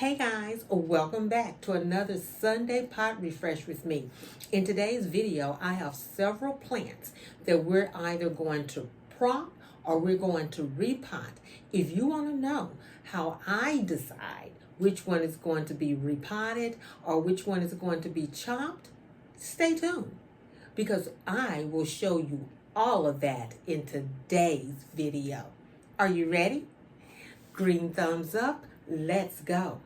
Hey guys, welcome back to another Sunday Pot Refresh with me. In today's video, I have several plants that we're either going to prop or we're going to repot. If you want to know how I decide which one is going to be repotted or which one is going to be chopped, stay tuned because I will show you all of that in today's video. Are you ready? Green thumbs up, let's go.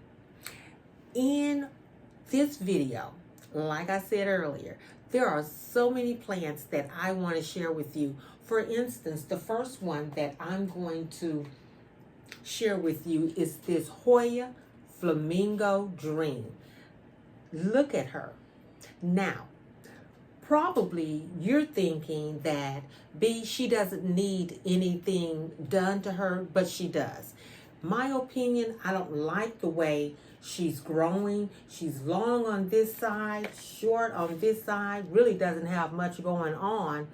In this video, like I said earlier, there are so many plants that I want to share with you. For instance, the first one that I'm going to share with you is this Hoya Flamingo Dream. Look at her. Now, probably you're thinking that she doesn't need anything done to her, but she does. My opinion, I don't like the way she's growing. She's long on this side, short on this side, really doesn't have much going on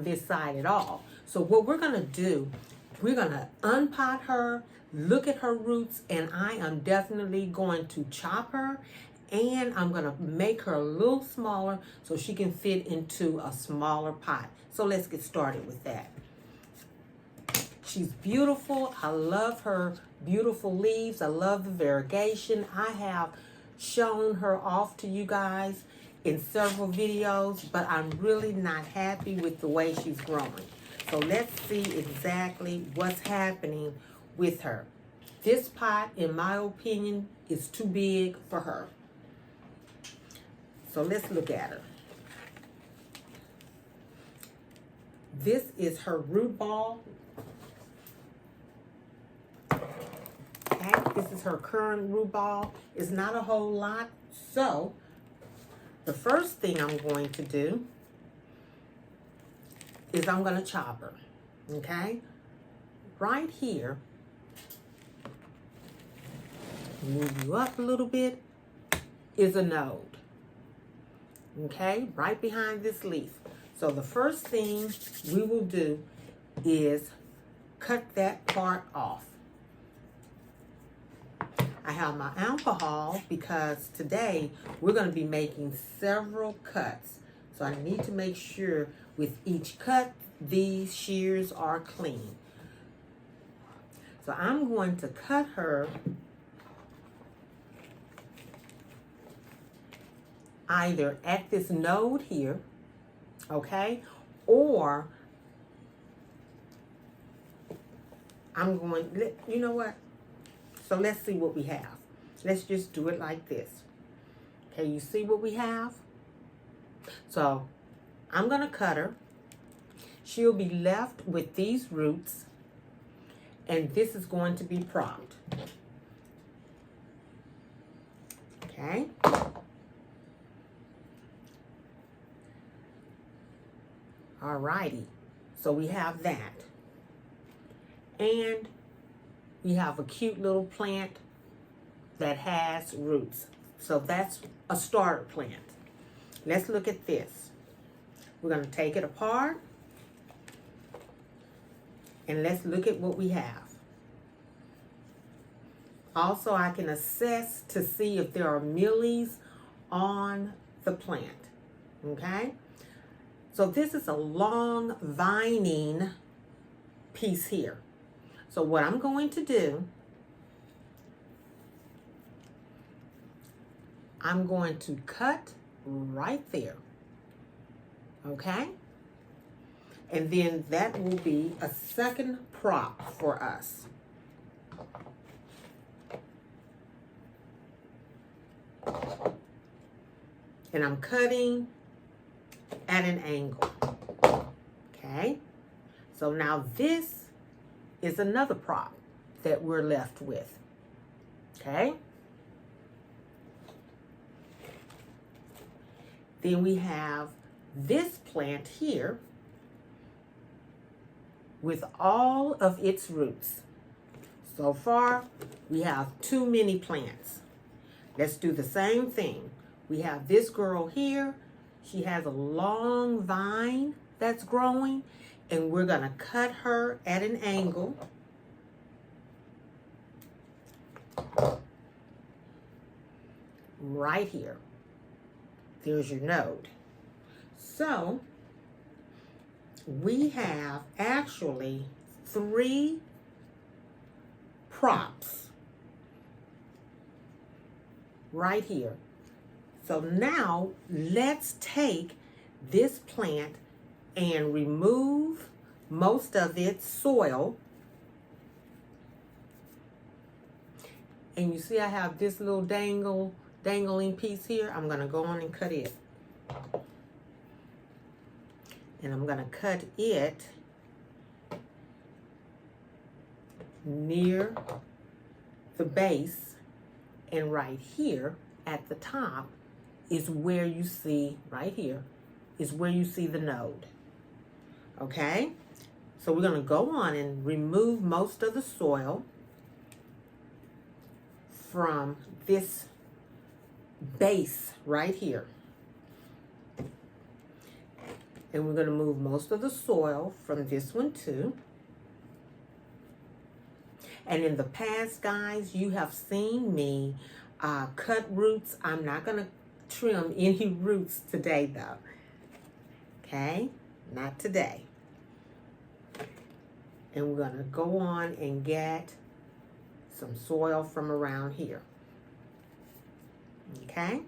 this side at all. So what we're going to do, we're going to unpot her, look at her roots, and I am definitely going to chop her, and I'm going to make her a little smaller so she can fit into a smaller pot. So let's get started with that. She's beautiful. I love her beautiful leaves. I love the variegation. I have shown her off to you guys in several videos, but I'm really not happy with the way she's growing. So let's see exactly what's happening with her. This pot, in my opinion, is too big for her. So let's look at her. This is her root ball. Okay, this is her current root ball. It's not a whole lot. So the first thing I'm going to do is I'm going to chop her. Okay, right here, move you up a little bit, is a node. Okay, right behind this leaf. So the first thing we will do is cut that part off. I have my alcohol because today we're going to be making several cuts. So I need to make sure with each cut, these shears are clean. So I'm going to cut her either at this node here, okay, or I'm going, you know what? So let's see what we have. Let's just do it like this. Okay, you see what we have? So I'm going to cut her. She'll be left with these roots, and this is going to be propped. Okay. Alrighty. So we have that. And we have a cute little plant that has roots. So that's a starter plant. Let's look at this. We're going to take it apart. And let's look at what we have. Also, I can assess to see if there are mealies on the plant. Okay? So this is a long vining piece here. So what I'm going to do, I'm going to cut right there, okay? And then that will be a second prop for us. And I'm cutting at an angle, okay? So now this is another prop that we're left with, okay? Then we have this plant here with all of its roots. So far, we have too many plants. Let's do the same thing. We have this girl here. She has a long vine that's growing, and we're going to cut her at an angle. right here. There's your node. So we have actually 3 props right here. So now let's take this plant and remove most of its soil. And you see I have this little dangling piece here. I'm going to go on and cut it. And I'm going to cut it near the base, and right here at the top is where you see, right here, is where you see the node. Okay? So we're going to go on and remove most of the soil from this base right here. And we're going to move most of the soil from this one too. And in the past, guys, you have seen me cut roots. I'm not going to trim any roots today, though. Okay? Not today. And we're going to go on and get some soil from around here. Okay?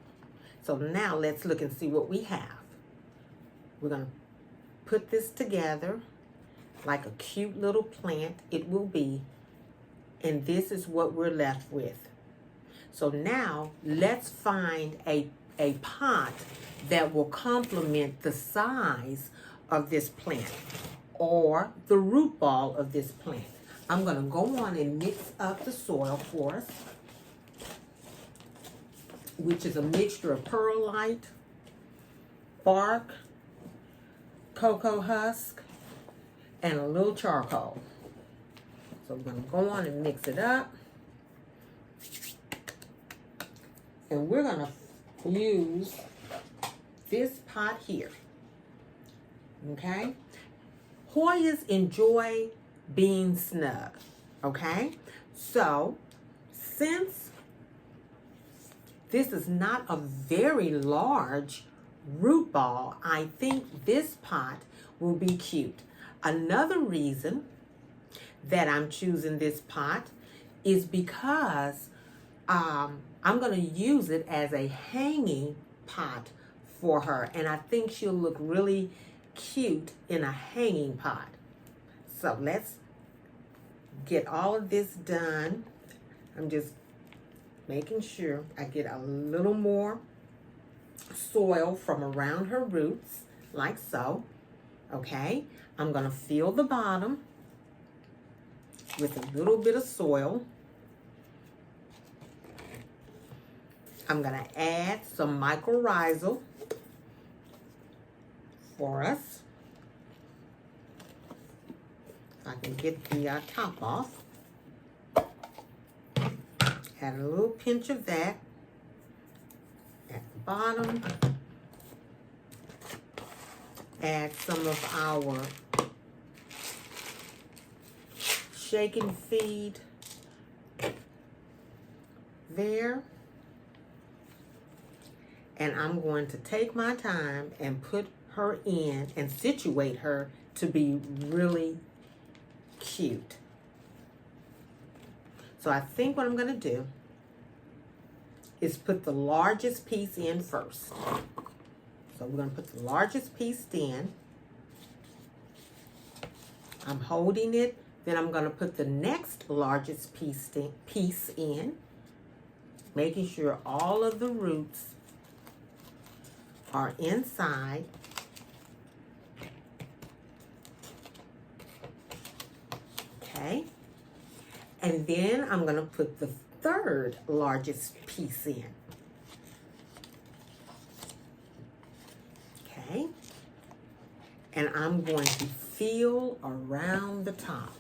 So now let's look and see what we have. We're going to put this together like a cute little plant it will be. And this is what we're left with. So now let's find a pot that will complement the size of this plant or the root ball of this plant. I'm going to go on and mix up the soil for us, which is a mixture of perlite, bark, cocoa husk, and a little charcoal. So we're going to go on and mix it up. And we're going to use this pot here. Okay? Hoyas enjoy being snug. Okay? So, since this is not a very large root ball, I think this pot will be cute. Another reason that I'm choosing this pot is because I'm going to use it as a hanging pot for her, and I think she'll look really cute in a hanging pot. So let's get all of this done. I'm just making sure I get a little more soil from around her roots, like so. Okay, I'm going to fill the bottom with a little bit of soil. I'm going to add some mycorrhizal for us. If I can get the top off. Add a little pinch of that at the bottom. Add some of our shake and feed there. And I'm going to take my time and put her in and situate her to be really cute. So I think what I'm going to do is put the largest piece in first. So we're going to put the largest piece in. I'm holding it. Then I'm going to put the next largest piece in, making sure all of the roots are inside. Okay. And then I'm going to put the third largest piece in. Okay. And I'm going to feel around the top.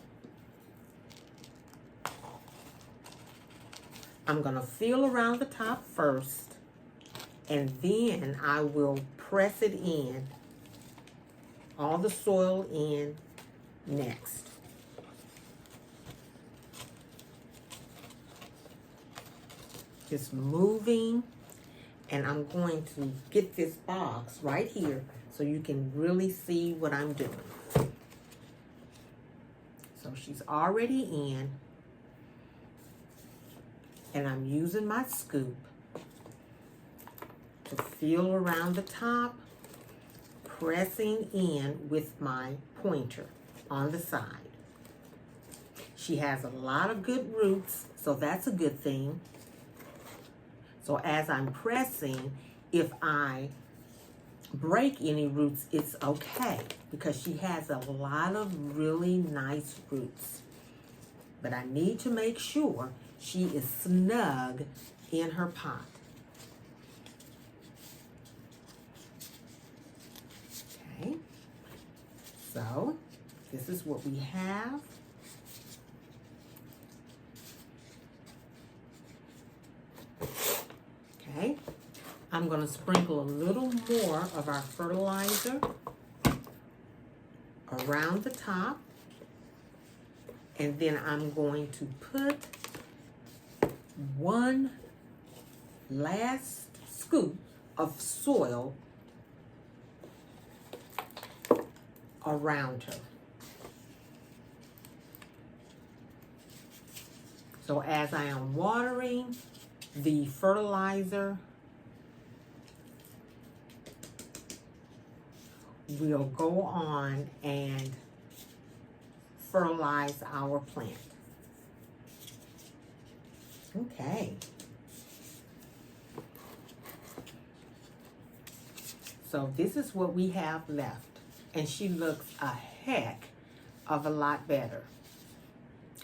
I'm going to feel around the top first, and then I will press it in, all the soil in next. Just moving And I'm going to get this box right here so you can really see what I'm doing. So she's already in. And I'm using my scoop to feel around the top, pressing in with my pointer on the side. She has a lot of good roots, so that's a good thing. So as I'm pressing, if I break any roots, it's okay because she has a lot of really nice roots. But I need to make sure she is snug in her pot. Okay, so this is what we have. Okay, I'm going to sprinkle a little more of our fertilizer around the top. And then I'm going to put one last scoop of soil around her. So as I am watering, the fertilizer will go on and fertilize our plant. Okay. So this is what we have left. And she looks a heck of a lot better.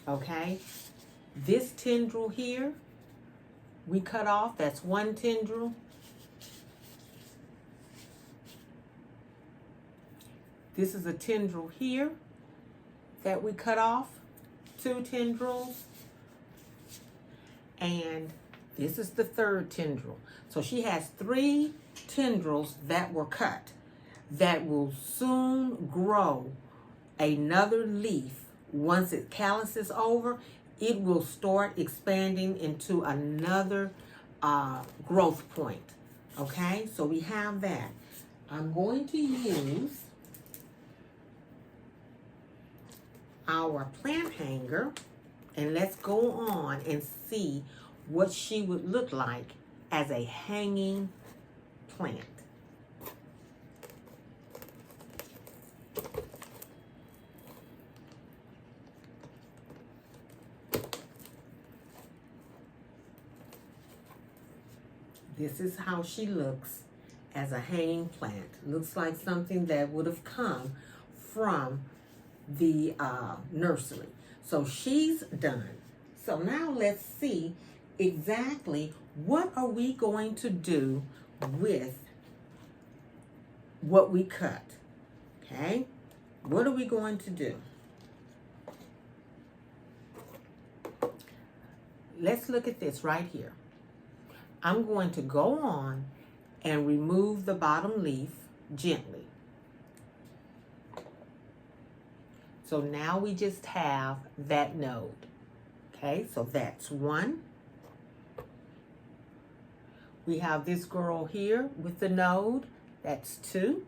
Okay. This tendril here, we cut off. That's one tendril. This is a tendril here that we cut off. 2 tendrils. And this is the 3rd tendril. So she has 3 tendrils that were cut that will soon grow another leaf. Once it calluses over, it will start expanding into another growth point. Okay, so we have that. I'm going to use our plant hanger, and let's go on and see what she would look like as a hanging plant. This is how she looks as a hanging plant. Looks like something that would have come from the nursery. So she's done. So now let's see exactly what are we going to do with what we cut. Okay, what are we going to do? Let's look at this right here. I'm going to go on and remove the bottom leaf gently. So now we just have that node. Okay, so that's 1. We have this girl here with the node. That's 2.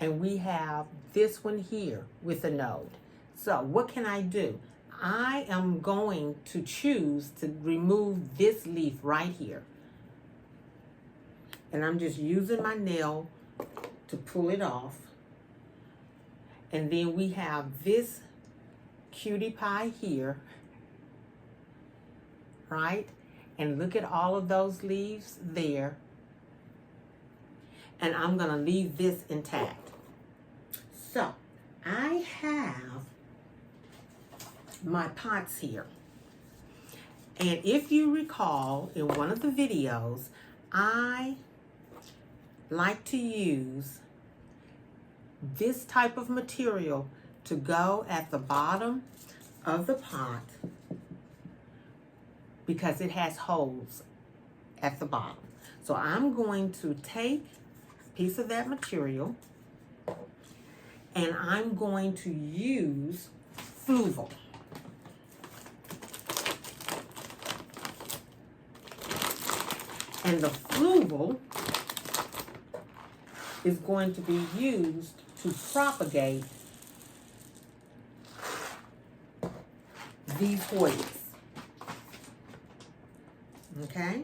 And we have this one here with a node. So what can I do? I am going to choose to remove this leaf right here. And I'm just using my nail to pull it off. And then we have this cutie pie here, right? And look at all of those leaves there. And I'm going to leave this intact. So I have my pots here. And if you recall, in one of the videos, I like to use this type of material to go at the bottom of the pot because it has holes at the bottom. So I'm going to take a piece of that material and I'm going to use 𝑹𝑬𝑭𝑹𝑚. And the fluval is going to be used to propagate these Hoyas. Okay?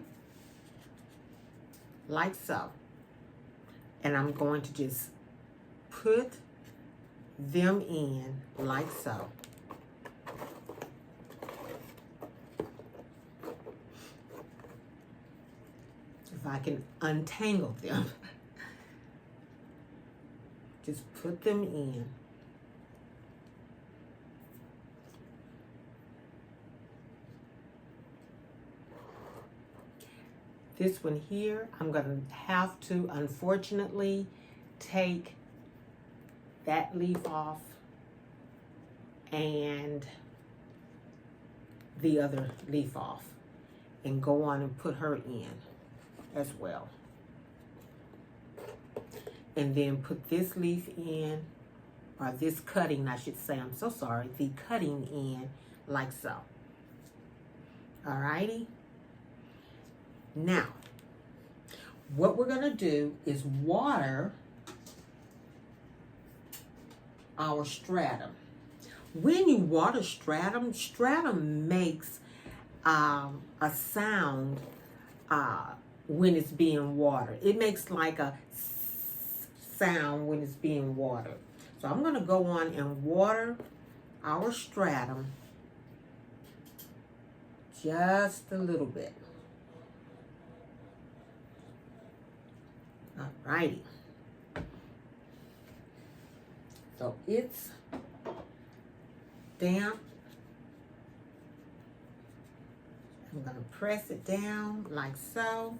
Like so. And I'm going to just put them in like so. If I can untangle them, just put them in. This one here, I'm going to have to, unfortunately, take that leaf off and the other leaf off and go on and put her in as well. And then put this leaf in, or this cutting, I should say, I'm so sorry, the cutting in like so. Alrighty? Now, what we're going to do is water our stratum. When you water stratum, stratum makes a sound when it's being watered. It makes like a sound when it's being watered. So I'm going to go on and water our stratum just a little bit. Alrighty. So it's damp. I'm going to press it down like so.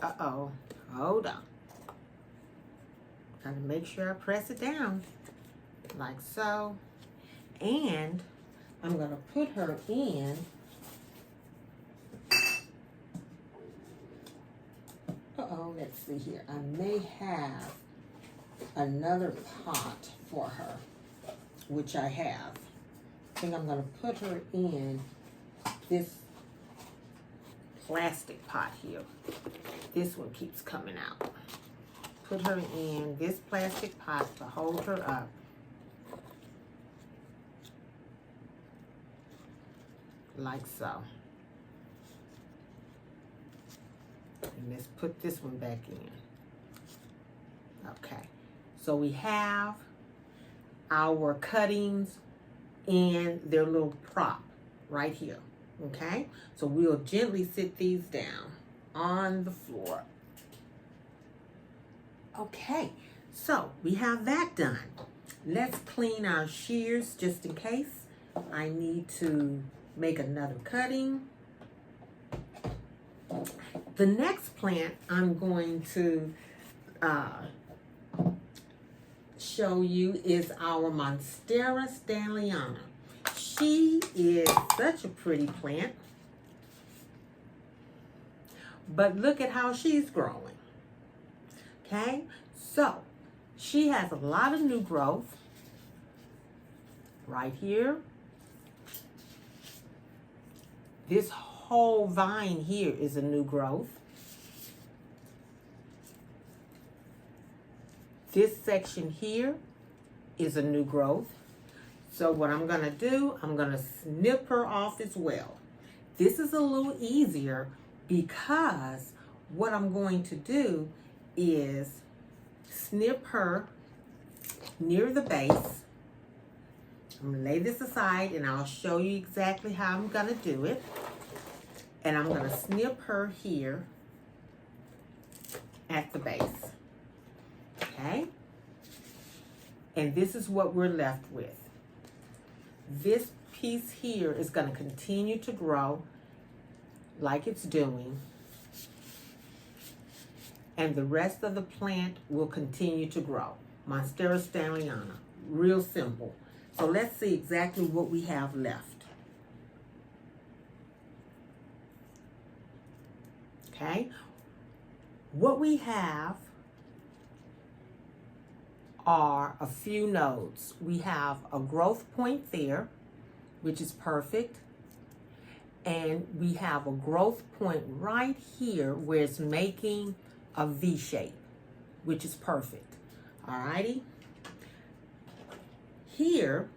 Uh-oh. Hold on. Gotta make sure I press it down like so. And I'm going to put her in let's see here. I may have another pot for her, which I have. I think I'm going to put her in this plastic pot here. This one keeps coming out. Put her in this plastic pot to hold her up. Like so. And let's put this one back in. Okay. So we have our cuttings and their little prop right here. Okay. So we'll gently sit these down on the floor. Okay. So we have that done. Let's clean our shears just in case I need to make another cutting. The next plant I'm going to show you is our Monstera Stanleyana. She is such a pretty plant, but look at how she's growing. Okay, so she has a lot of new growth right here. This whole vine here is a new growth. This section here is a new growth. So what I'm going to do, I'm going to snip her off as well. This is a little easier because what I'm going to do is snip her near the base. I'm going to lay this aside and I'll show you exactly how I'm going to do it. And I'm going to snip her here at the base. Okay? And this is what we're left with. This piece here is going to continue to grow like it's doing. And the rest of the plant will continue to grow. Monstera Stanleyana. Real simple. So let's see exactly what we have left. Okay, what we have are a few nodes. We have a growth point there, which is perfect. and we have a growth point right here where it's making a V shape, which is perfect. Alrighty. Here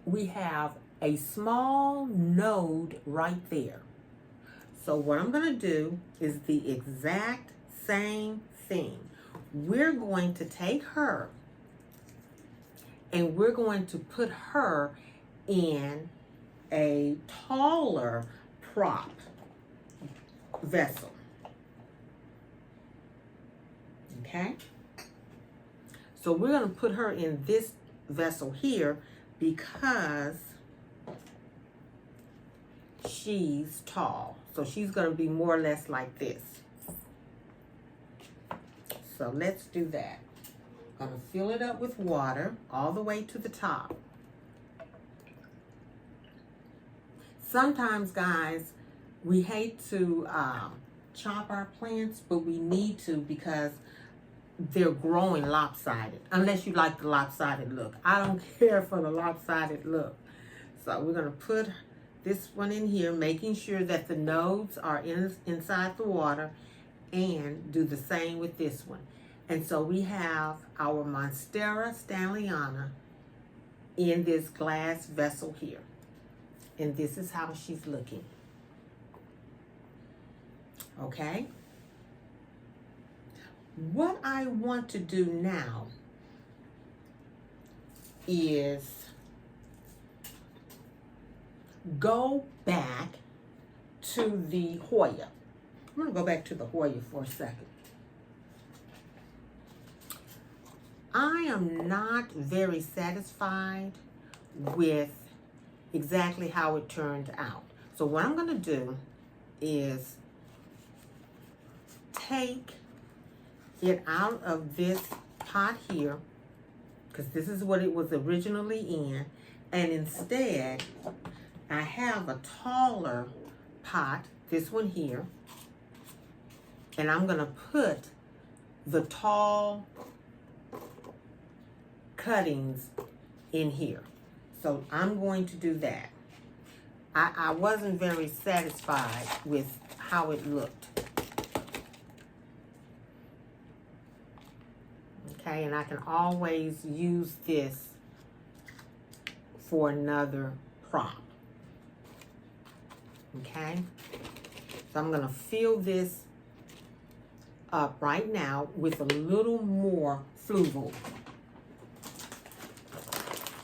we have a small node right there. So what I'm going to do is the exact same thing. We're going to take her and we're going to put her in a taller prop vessel. Okay? So we're going to put her in this vessel here because she's tall. So she's going to be more or less like this. So let's do that. I'm going to fill it up with water all the way to the top. Sometimes, guys, we hate to chop our plants, but we need to because they're growing lopsided. Unless you like the lopsided look. I don't care for the lopsided look. So we're going to put this one in here, making sure that the nodes are inside the water, and do the same with this one. And so we have our Monstera stanleyana in this glass vessel here. And this is how she's looking. Okay? What I want to do now is go back to the Hoya. I'm going to go back to the Hoya for a second. I am not very satisfied with exactly how it turned out. So what I'm going to do is take it out of this pot here, because this is what it was originally in, and instead I have a taller pot, this one here, and I'm going to put the tall cuttings in here. So I'm going to do that. I wasn't very satisfied with how it looked. Okay, and I can always use this for another prop. Okay, so I'm going to fill this up right now with a little more fluval.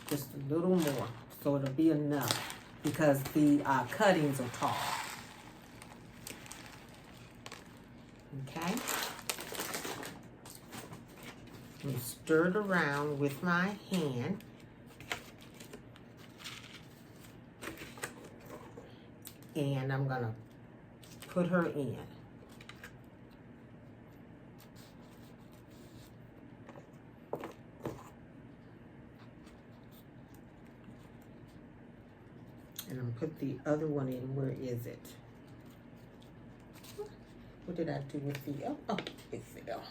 Just a little more, so it'll be enough, because the cuttings are tall. Okay. And stir it around with my hand. And I'm going to put her in. And I'm going to put the other one in. Where is it? What did I do with the... Oh, it fell.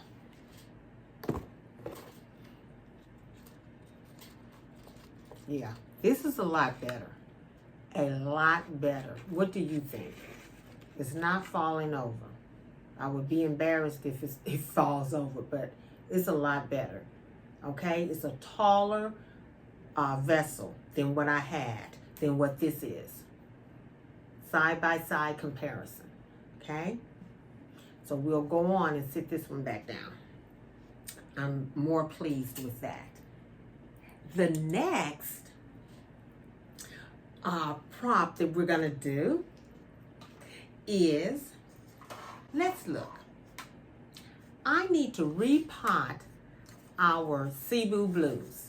Yeah, this is a lot better. A lot better. What do you think? It's not falling over. I would be embarrassed if it falls over, but it's a lot better. Okay? It's a taller vessel than what I had, than what this is. Side-by-side comparison. Okay? So we'll go on and sit this one back down. I'm more pleased with that. The next prop that we're going to do is, let's look. I need to repot our Cebu Blues.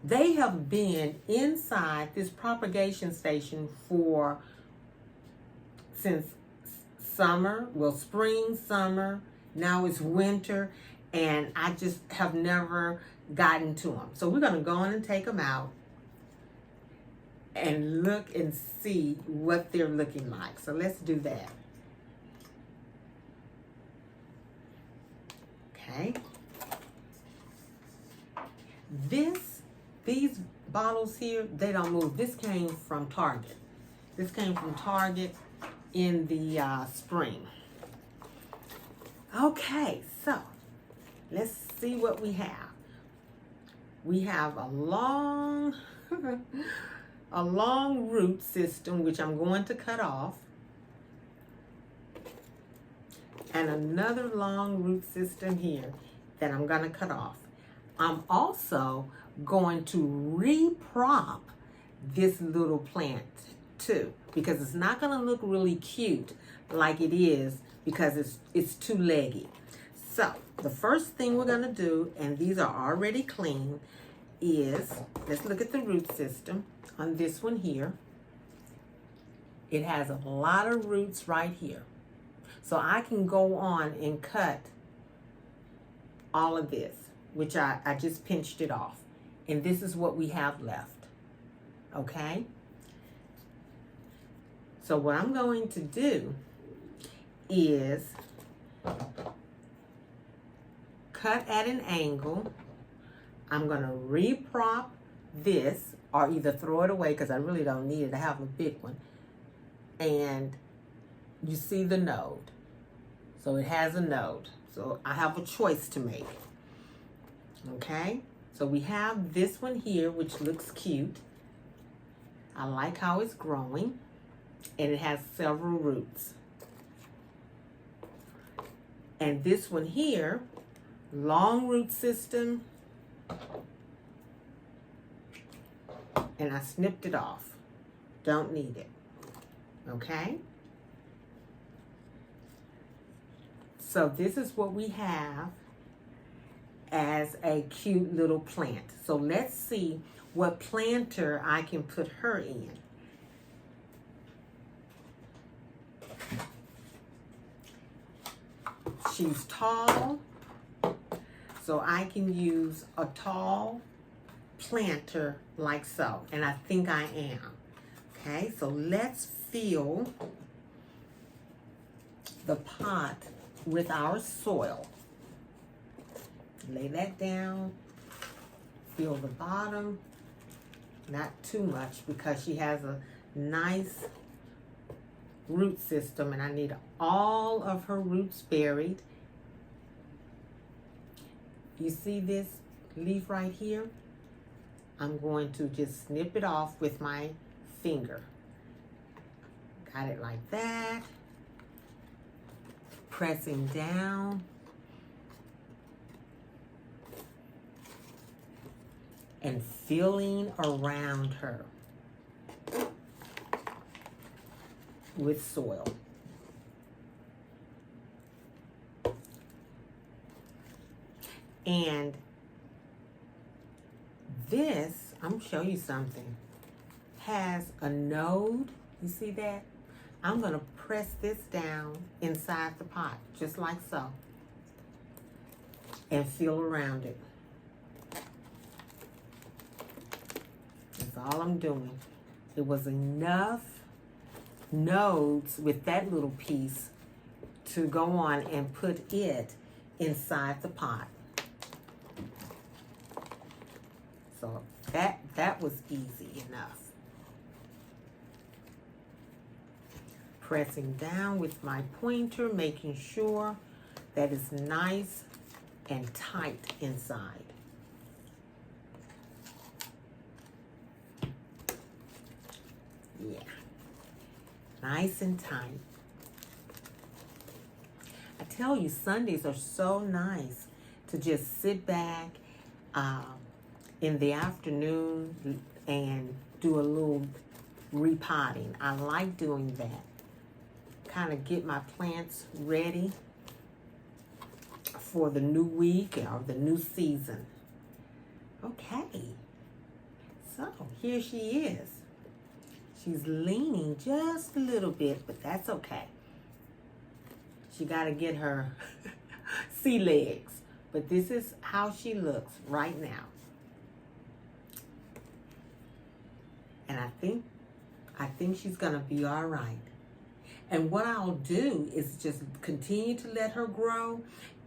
They have been inside this propagation station since summer, well, spring, summer, now it's winter, and I just have never gotten to them. So we're going to go on and take them out and look and see what they're looking like. So let's do that. Okay. This These bottles here, they don't move. This came from Target. This came from Target in the spring. Okay, so let's see what we have. We have a long, a long root system, which I'm going to cut off. And another long root system here that I'm going to cut off. I'm also going to reprop this little plant too, because it's not going to look really cute like it is because it's too leggy. So the first thing we're going to do, and these are already clean, is let's look at the root system on this one here. It has a lot of roots right here. So I can go on and cut all of this, which I just pinched it off. And this is what we have left. Okay? So what I'm going to do is cut at an angle. I'm going to reprop this, or either throw it away because I really don't need it. I have a big one. And you see the node. So it has a node. So I have a choice to make. Okay? So we have this one here, which looks cute. I like how it's growing. And it has several roots. And this one here, long root system. And I snipped it off. Don't need it. Okay? So this is what we have as a cute little plant. So let's see what planter I can put her in. She's tall, so I can use a tall planter like so, and I think I am. Okay, so let's fill the pot with our soil. Lay that down, fill the bottom, not too much because she has a nice root system and I need all of her roots buried. You see this leaf right here? I'm going to just snip it off with my finger. Got it like that. Pressing down. And filling around her with soil. And this, I'm going to show you something, has a node. You see that? I'm going to press this down inside the pot, just like so, and feel around it. That's all I'm doing. It was enough nodes with that little piece to go on and put it inside the pot. So that was easy enough. Pressing down with my pointer, making sure that it's nice and tight inside. Yeah, nice and tight. I tell you, Sundays are so nice to just sit back in the afternoon and do a little repotting. I like doing that. Kind of get my plants ready for the new week or the new season. Okay, so here she is. She's leaning just a little bit, but that's okay. She got to get her sea legs. But this is how she looks right now. And I think she's going to be all right. And what I'll do is just continue to let her grow.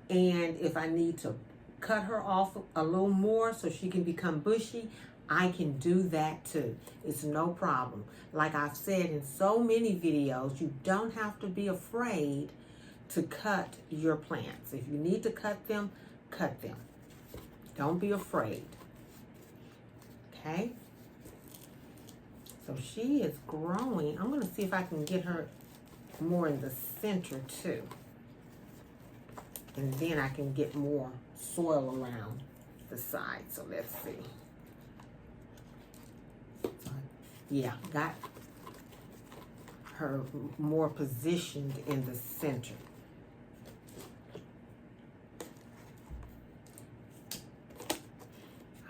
And if I need to cut her off a little more so she can become bushy, I can do that too. It's no problem. Like I've said in so many videos, you don't have to be afraid to cut your plants. If you need to cut them, cut them. Don't be afraid. Okay? So she is growing. I'm going to see if I can get her more in the center too. And then I can get more soil around the side. So let's see. Yeah, got her more positioned in the center.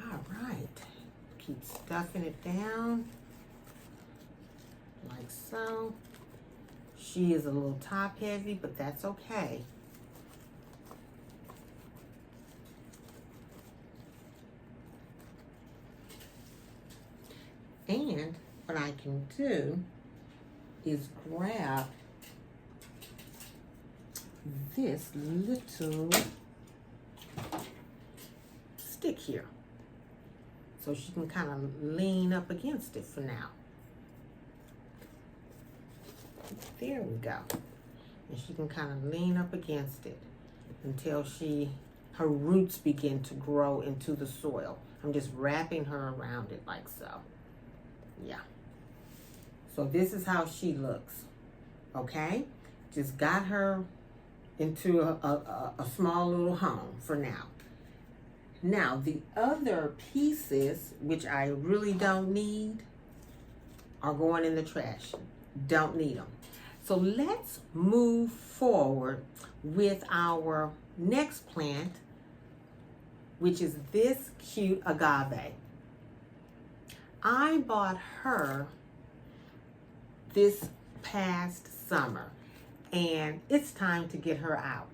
All right. Keep stuffing it down like so. She is a little top heavy, but that's okay. And what I can do is grab this little stick here. So she can kind of lean up against it for now. There we go. And she can kind of lean up against it until her roots begin to grow into the soil. I'm just wrapping her around it like so. Yeah. So this is how she looks. Okay? Just got her into a small little home for now. Now, the other pieces, which I really don't need, are going in the trash. Don't need them. So let's move forward with our next plant, which is this cute agave. I bought her this past summer, and it's time to get her out.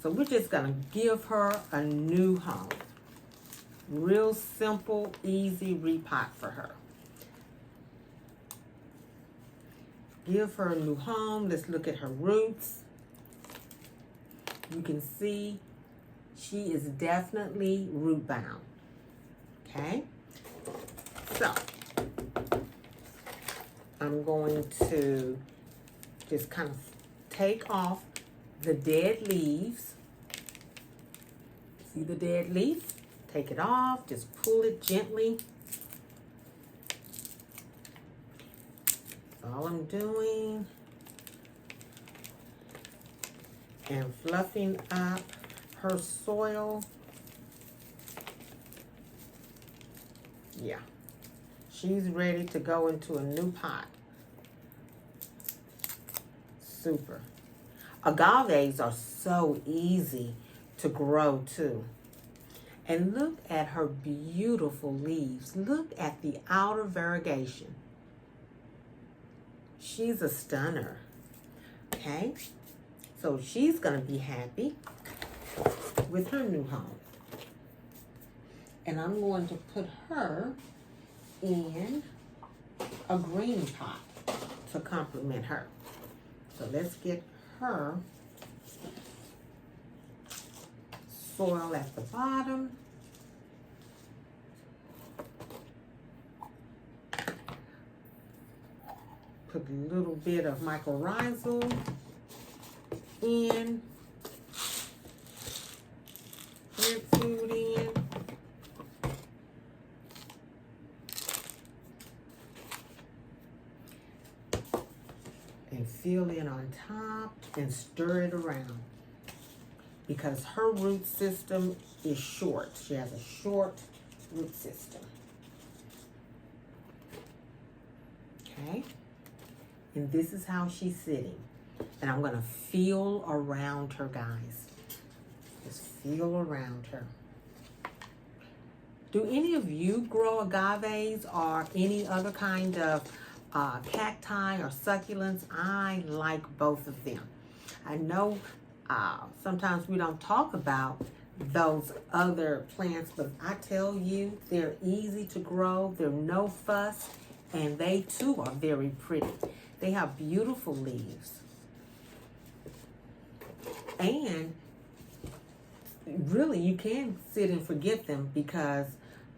So we're just gonna give her a new home. Real simple, easy repot for her. Give her a new home. Let's look at her roots. You can see she is definitely root bound. Okay? So, I'm going to just kind of take off the dead leaves. See the dead leaf? Take it off, just pull it gently. That's all I'm doing. And fluffing up her soil. Yeah. She's ready to go into a new pot. Super. Agaves are so easy to grow too. And look at her beautiful leaves. Look at the outer variegation. She's a stunner. Okay? So she's going to be happy with her new home. And I'm going to put her in a green pot to complement her. So let's get her soil at the bottom. Put a little bit of mycorrhizal in. Plant food in. And fill in on top and stir it around. Because her root system is short. She has a short root system. Okay? And this is how she's sitting. And I'm going to feel around her, guys. Just feel around her. Do any of you grow agaves or any other kind of cacti or succulents? I like both of them. I know sometimes we don't talk about those other plants, but I tell you, they're easy to grow, they're no fuss, and they too are very pretty. They have beautiful leaves. And really, you can sit and forget them because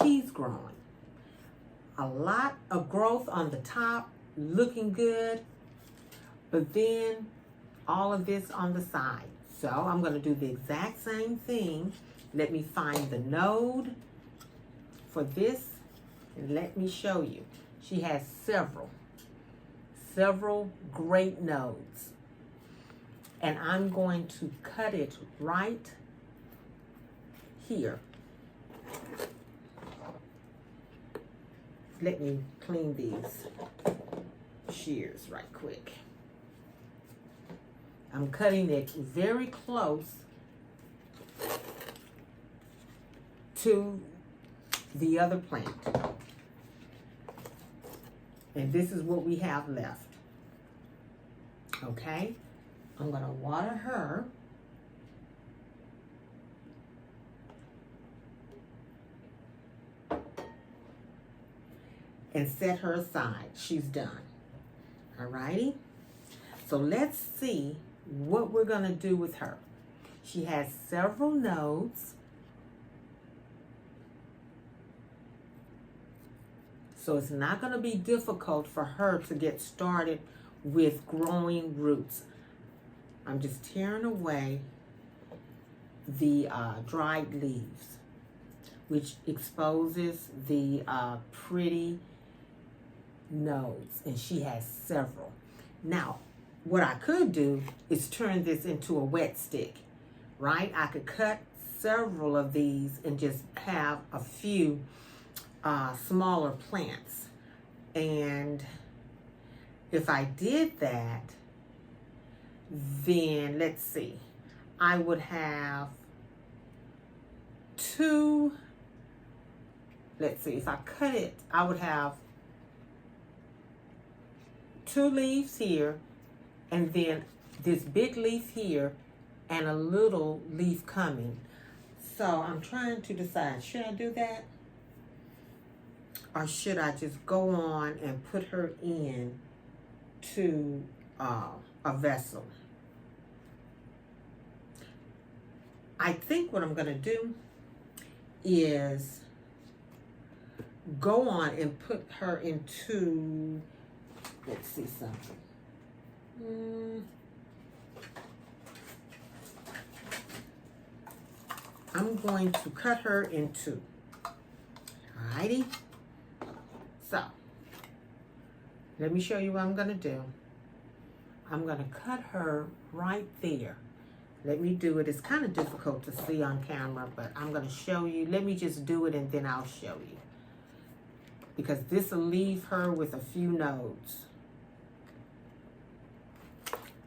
she's growing. A lot of growth on the top, looking good, but then all of this on the side. So I'm going to do the exact same thing. Let me find the node for this and let me show you. She has several great nodes. And I'm going to cut it right here. Let me clean these shears right quick. I'm cutting it very close to the other plant. And this is what we have left. Okay, I'm gonna water her. And set her aside. She's done. Alrighty. So let's see what we're gonna do with her. She has several nodes. So it's not gonna be difficult for her to get started with growing roots. I'm just tearing away the dried leaves, which exposes the pretty nodes, and she has several. Now, what I could do is turn this into a wet stick, right? I could cut several of these and just have a few smaller plants. And if I did that, then let's see, I would have two, let's see, if I cut it, I would have 2 leaves here, and then this big leaf here, and a little leaf coming. So I'm trying to decide, should I do that? Or should I just go on and put her in to a vessel? I think what I'm gonna do is go on and put her into, let's see something. I'm going to cut her in 2. Alrighty. So, let me show you what I'm going to do. I'm going to cut her right there. Let me do it. It's kind of difficult to see on camera, but I'm going to show you. Let me just do it and then I'll show you. Because this will leave her with a few nodes.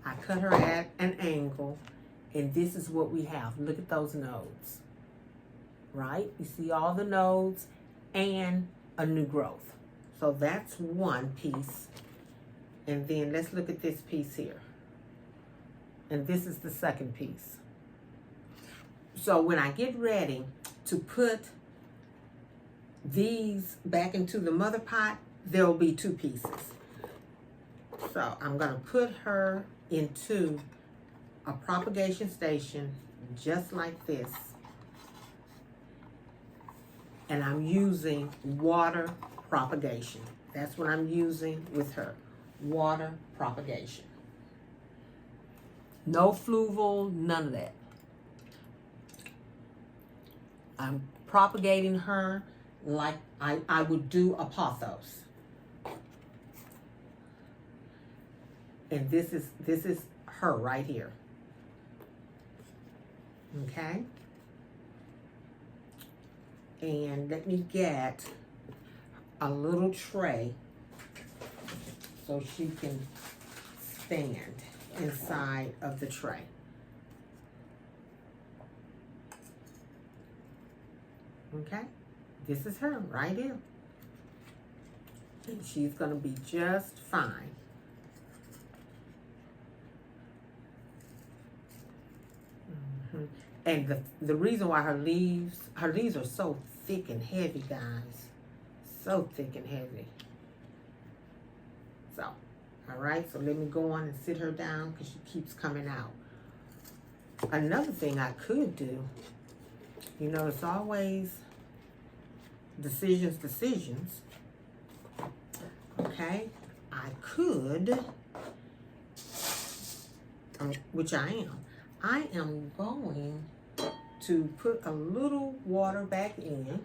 I cut her at an angle, and this is what we have. Look at those nodes. Right? You see all the nodes and a new growth. So that's one piece. And then let's look at this piece here. And this is the second piece. So when I get ready to put these back into the mother pot, there will be two pieces. So I'm going to put her into a propagation station just like this. And I'm using water propagation. That's what I'm using with her. Water propagation. No fluval, none of that. I'm propagating her like I would do a pothos. And this is her right here. Okay? And let me get a little tray so she can stand inside of the tray. Okay? This is her right here. And she's going to be just fine. And the reason why her leaves are so thick and heavy, guys. So thick and heavy. So, all right, so let me go on and sit her down because she keeps coming out. Another thing I could do, you know, it's always decisions. Okay, I could, which I am going to put a little water back in,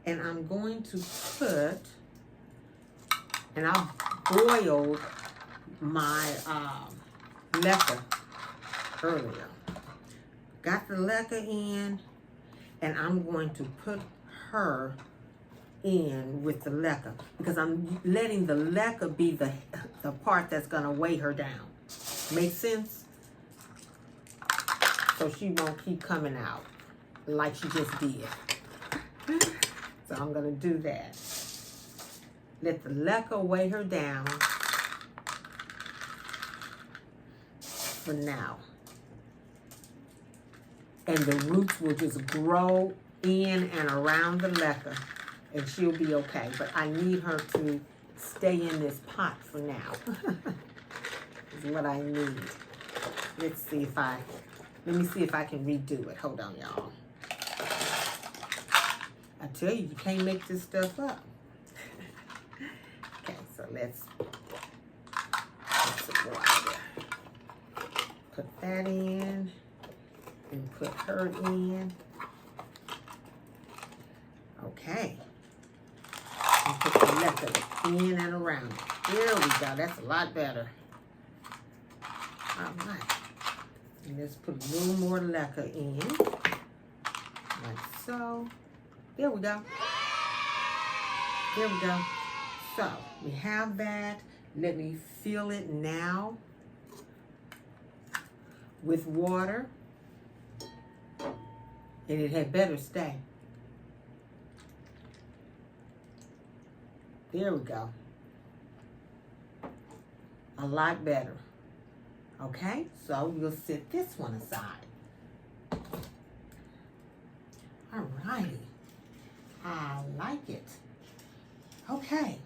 and I'm going to put, and I've boiled my leca earlier. Got the leca in, and I'm going to put her in with the leca because I'm letting the leca be the part that's going to weigh her down. Make sense? So she won't keep coming out like she just did. So I'm going to do that. Let the leca weigh her down for now. And the roots will just grow in and around the leca, and she'll be okay. But I need her to stay in this pot for now. Is what I need. Let me see if I can redo it. Hold on, y'all. I tell you, you can't make this stuff up. Okay, so let's put some water. Put that in. And put her in. Okay. And put the leca in and around. There we go. That's a lot better. All right. And let's put a little more leca in. Like so. There we go. There we go. So, we have that. Let me fill it now with water. And it had better stay. There we go. A lot better. Okay, so you'll set this one aside. All righty. I like it. Okay.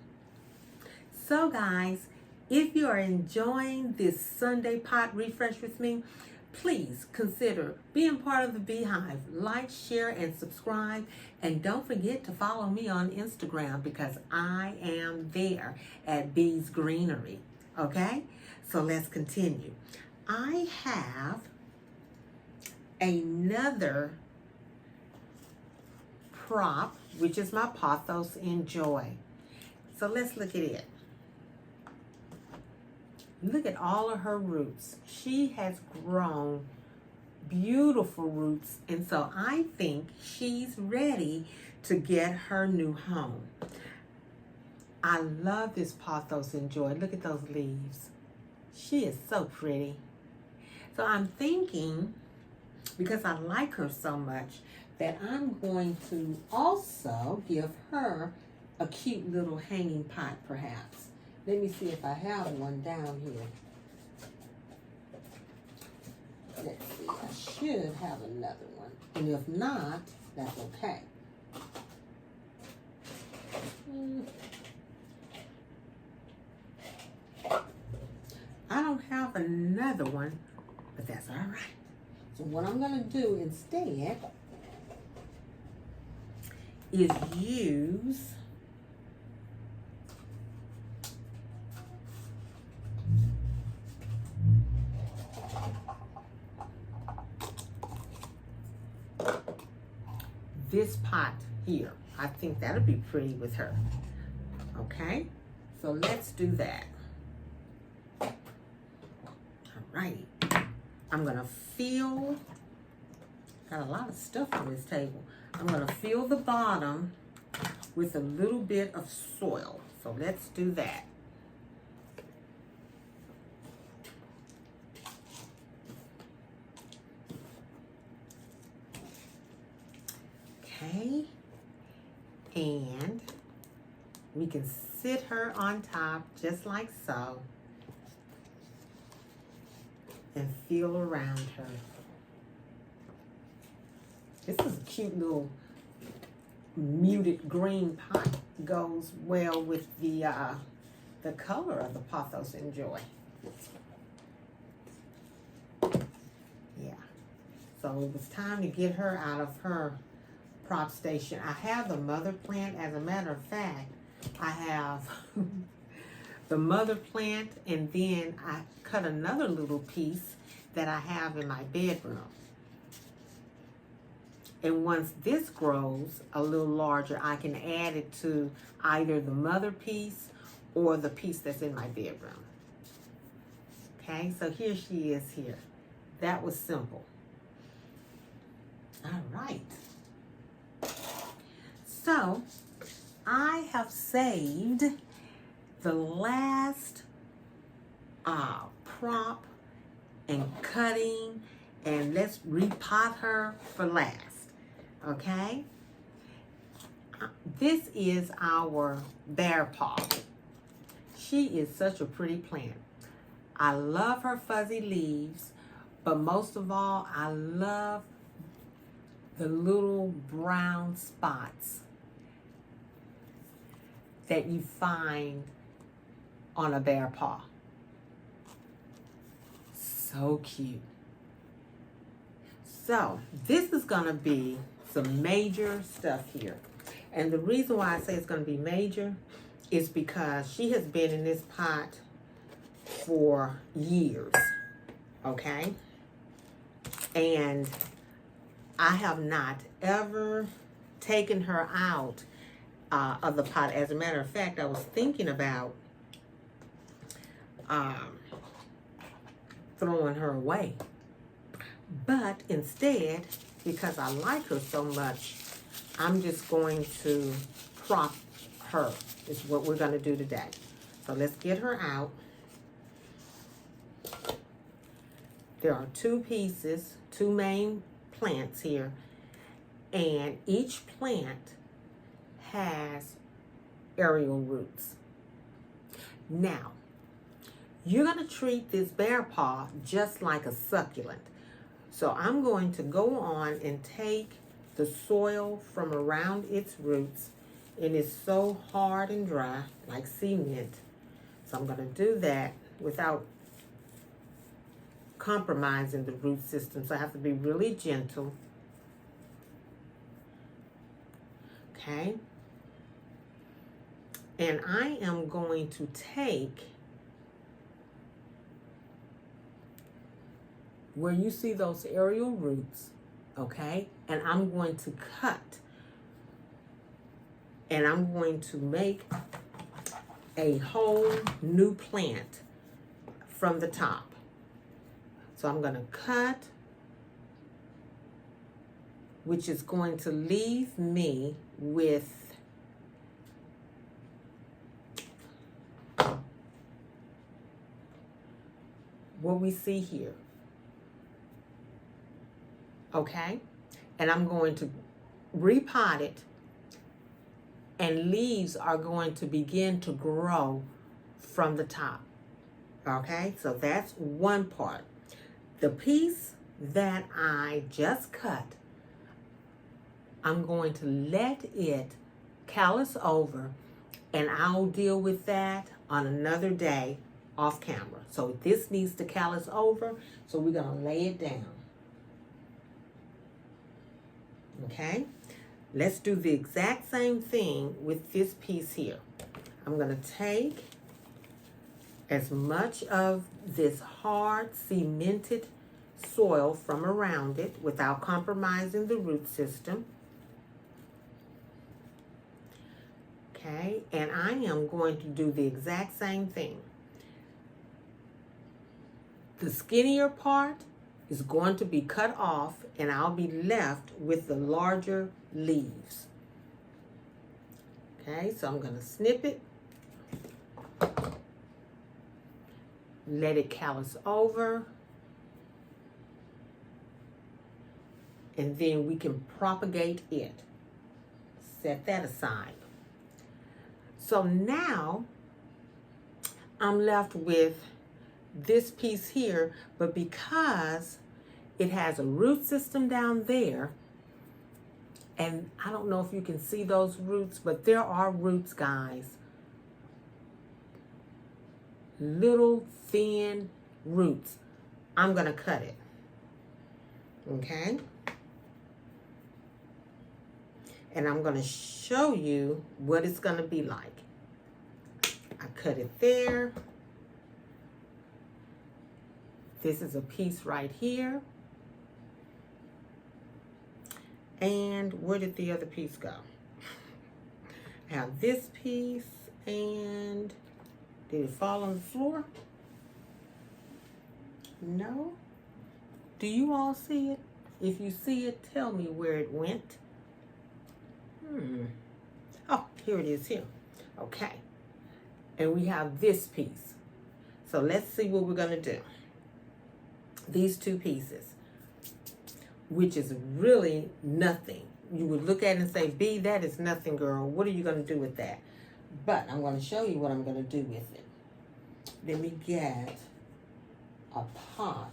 So guys, if you are enjoying this Sunday pot refresh with me, please consider being part of the Beehive. Like, share, and subscribe. And don't forget to follow me on Instagram because I am there at Bees Greenery. Okay? So let's continue. I have another prop, which is my Pothos Enjoy. So let's look at it. Look at all of her roots. She has grown beautiful roots, and so I think she's ready to get her new home. I love this pothos enjoy. Look at those leaves. She is so pretty. So I'm thinking, because I like her so much, that I'm going to also give her a cute little hanging pot, perhaps. Let me see if I have one down here. Let's see, I should have another one. And if not, that's okay. I don't have another one, but that's all right. So what I'm going to do instead is use this pot here. I think that'll be pretty with her. Okay, so let's do that. All right, I'm gonna fill, got a lot of stuff on this table. I'm gonna fill the bottom with a little bit of soil. So let's do that. Okay, and we can sit her on top just like so and feel around her. This is a cute little muted green pot. Goes well with the color of the pothos enjoy. Yeah, so it was time to get her out of her prop station. I have the mother plant. As a matter of fact, I have the mother plant, and then I cut another little piece that I have in my bedroom. And once this grows a little larger, I can add it to either the mother piece or the piece that's in my bedroom. Okay, so here she is here. That was simple. All right. So I have saved the last prop and cutting, and let's repot her for last. Okay, this is our bear paw. She is such a pretty plant. I love her fuzzy leaves, but most of all, I love the little brown spots that you find on a bear paw. So cute. So this is gonna be some major stuff here. And the reason why I say it's gonna be major is because she has been in this pot for years, okay? And I have not ever taken her out of the pot. As a matter of fact, I was thinking about throwing her away. But instead, because I like her so much, I'm just going to prop her, is what we're going to do today. So let's get her out. There are two pieces, two main plants here, and each plant has aerial roots. Now, you're going to treat this bear paw just like a succulent. So I'm going to go on and take the soil from around its roots, and it's so hard and dry, like cement. So I'm going to do that without compromising the root system. So I have to be really gentle. Okay. And I am going to take where you see those aerial roots, okay? And I'm going to cut, and I'm going to make a whole new plant from the top. So I'm going to cut, which is going to leave me with what we see here. Okay? And I'm going to repot it, and leaves are going to begin to grow from the top. Okay? So that's one part. The piece that I just cut, I'm going to let it callus over, and I'll deal with that on another day off camera. So this needs to callus over, so we're going to lay it down. Okay? Let's do the exact same thing with this piece here. I'm going to take as much of this hard cemented soil from around it without compromising the root system. Okay, and I am going to do the exact same thing. The skinnier part is going to be cut off, and I'll be left with the larger leaves. Okay, so I'm going to snip it, let it callus over, and then we can propagate it. Set that aside. So now I'm left with this piece here, but because it has a root system down there, and I don't know if you can see those roots, but there are roots, guys. Little thin roots. I'm going to cut it. Okay? And I'm going to show you what it's going to be like. I cut it there. This is a piece right here. And where did the other piece go? I have this piece, and did it fall on the floor? No? Do you all see it? If you see it, tell me where it went. Oh, here it is here. Okay. And we have this piece. So let's see what we're going to do. These two pieces, which is really nothing. You would look at it and say, B, that is nothing, girl. What are you going to do with that? But I'm going to show you what I'm going to do with it. Let me get a pot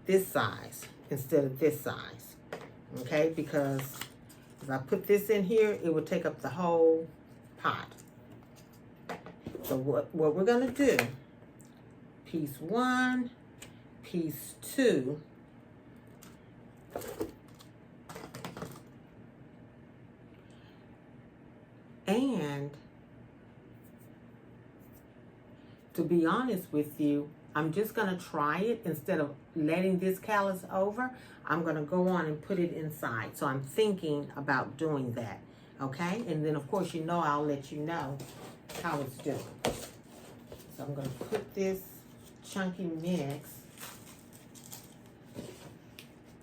this size instead of this size. Okay, because if I put this in here, it would take up the whole pot. So what we're going to do, piece 1, piece 2, and to be honest with you, I'm just going to try it. Instead of letting this callus over, I'm going to go on and put it inside. So I'm thinking about doing that. Okay? And then, of course, you know I'll let you know how it's doing. So I'm going to put this chunky mix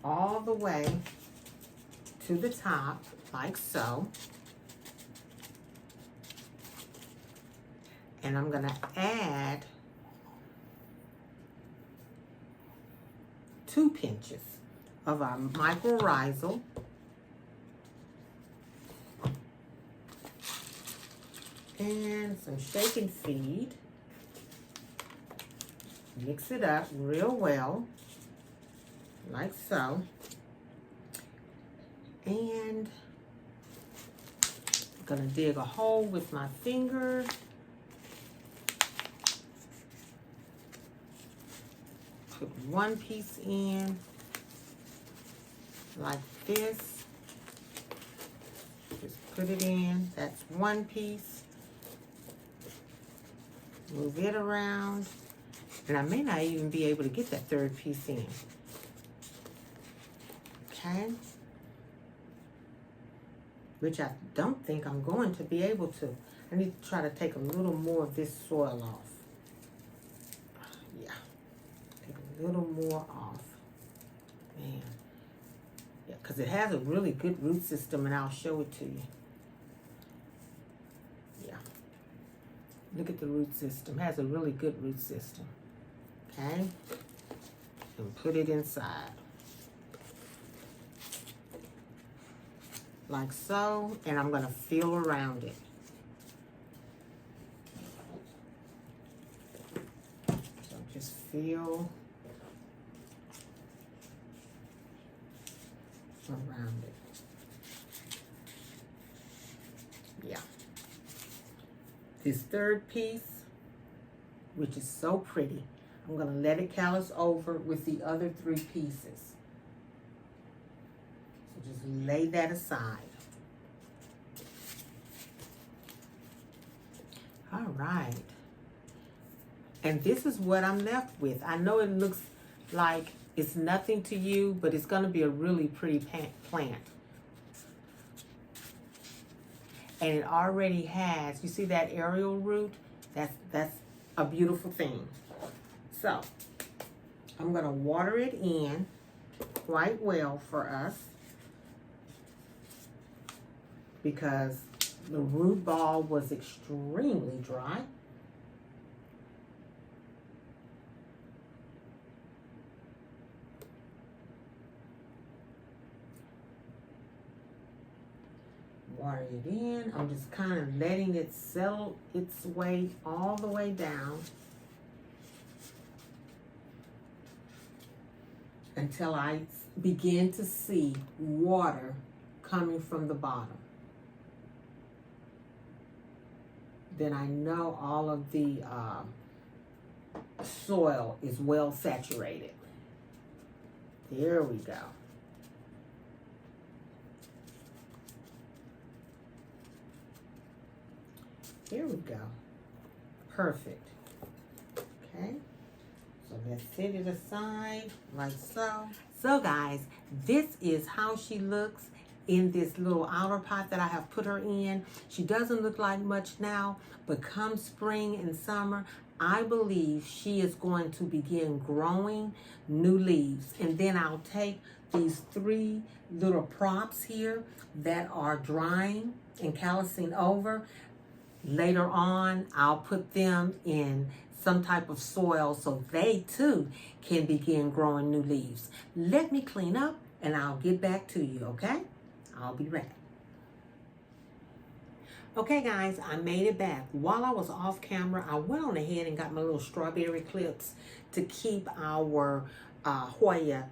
all the way to the top, like so. And I'm going to add 2 pinches of our mycorrhizal. And some shake and feed. Mix it up real well, like so. And I'm gonna dig a hole with my finger. Put one piece in, like this. Just put it in, that's one piece. Move it around. And I may not even be able to get that third piece in. Okay? Which I don't think I'm going to be able to. I need to try to take a little more of this soil off. little more off. Man. Yeah, because it has a really good root system, and I'll show it to you. Yeah. Look at the root system. It has a really good root system. Okay? And put it inside. Like so, and I'm going to feel around it. So just feel around it. Yeah. This third piece, which is so pretty, I'm going to let it callus over with the other 3 pieces. So just lay that aside. All right. And this is what I'm left with. I know it looks like it's nothing to you, but it's going to be a really pretty plant. And it already has, you see that aerial root? That's a beautiful thing. So, I'm going to water it in quite well for us, because the root ball was extremely dry. Water it in. I'm just kind of letting it settle its way all the way down until I begin to see water coming from the bottom. Then I know all of the soil is well saturated. There we go. Here we go. Perfect. Okay. So let's set it aside like so. So guys, this is how she looks in this little outer pot that I have put her in. She doesn't look like much now, but come spring and summer, I believe she is going to begin growing new leaves. And then I'll take these 3 little props here that are drying and callusing over. Later on, I'll put them in some type of soil so they too can begin growing new leaves. Let me clean up and I'll get back to you, okay? I'll be ready. Okay guys, I made it back. While I was off camera, I went on ahead and got my little strawberry clips to keep our Hoya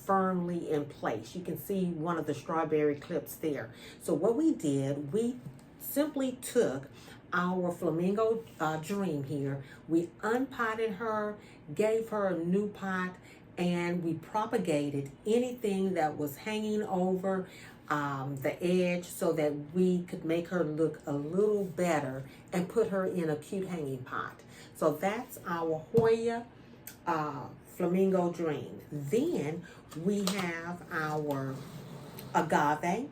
firmly in place. You can see one of the strawberry clips there. So what we did, we simply took our flamingo dream here. We unpotted her, gave her a new pot, and we propagated anything that was hanging over the edge so that we could make her look a little better and put her in a cute hanging pot. So that's our Hoya flamingo dream. Then we have our agave,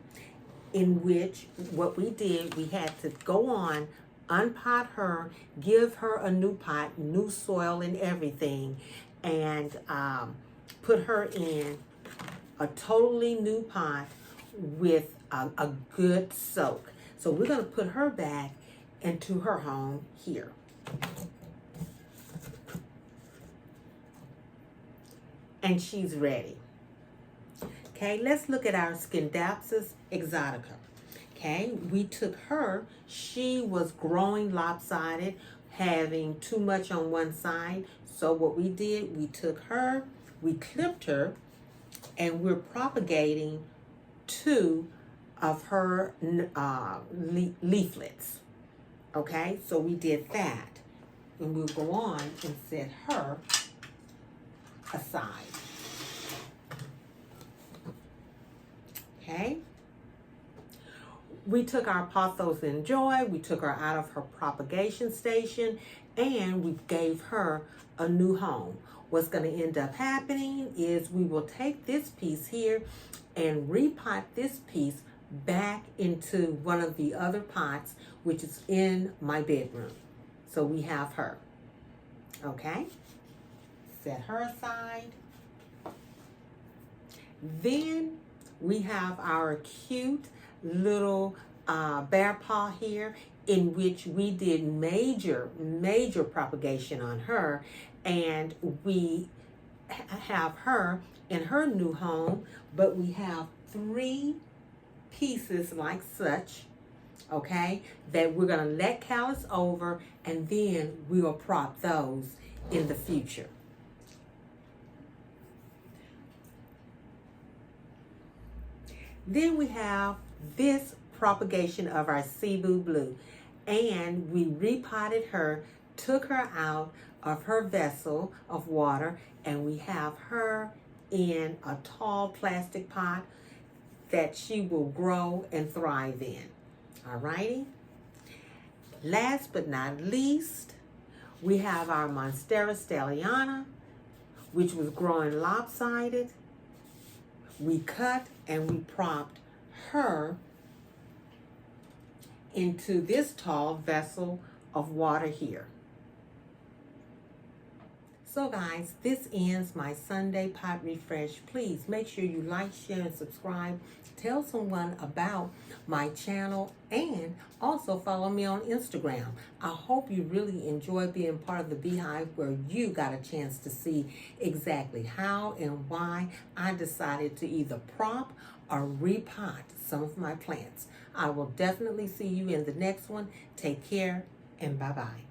in which what we did, we had to go on, unpot her, give her a new pot, new soil and everything, and put her in a totally new pot with a good soak. So we're going to put her back into her home here. And she's ready. Okay, let's look at our �սկindapsus exotica. Okay, we took her. She was growing lopsided, having too much on one side. So what we did, we took her, we clipped her, and we're propagating 2 of her leaflets. Okay, so we did that. And we'll go on and set her aside. Okay. We took our 𝒑𝒐𝒏𝒄, we took her out of her propagation station, and we gave her a new home. What's going to end up happening is we will take this piece here and repot this piece back into one of the other pots, which is in my bedroom. So we have her. Okay? set her aside. Then we have our cute little bear paw here, in which we did major propagation on her, and we have her in her new home, but we have 3 pieces like such, okay, that we're going to let callus over, and then we'll prop those in the future. Then we have this propagation of our Cebu Blue, and we repotted her, took her out of her vessel of water, and we have her in a tall plastic pot that she will grow and thrive in. Alrighty. Last but not least, we have our Monstera stelliana, which was growing lopsided. We cut and we propped her into this tall vessel of water here. So guys, this ends my Sunday pot refresh. Please make sure you like, share, and subscribe. Tell someone about my channel, and also follow me on Instagram. I hope you really enjoy being part of the Beehive, where you got a chance to see exactly how and why I decided to either prop or repot some of my plants. I will definitely see you in the next one. Take care and bye-bye.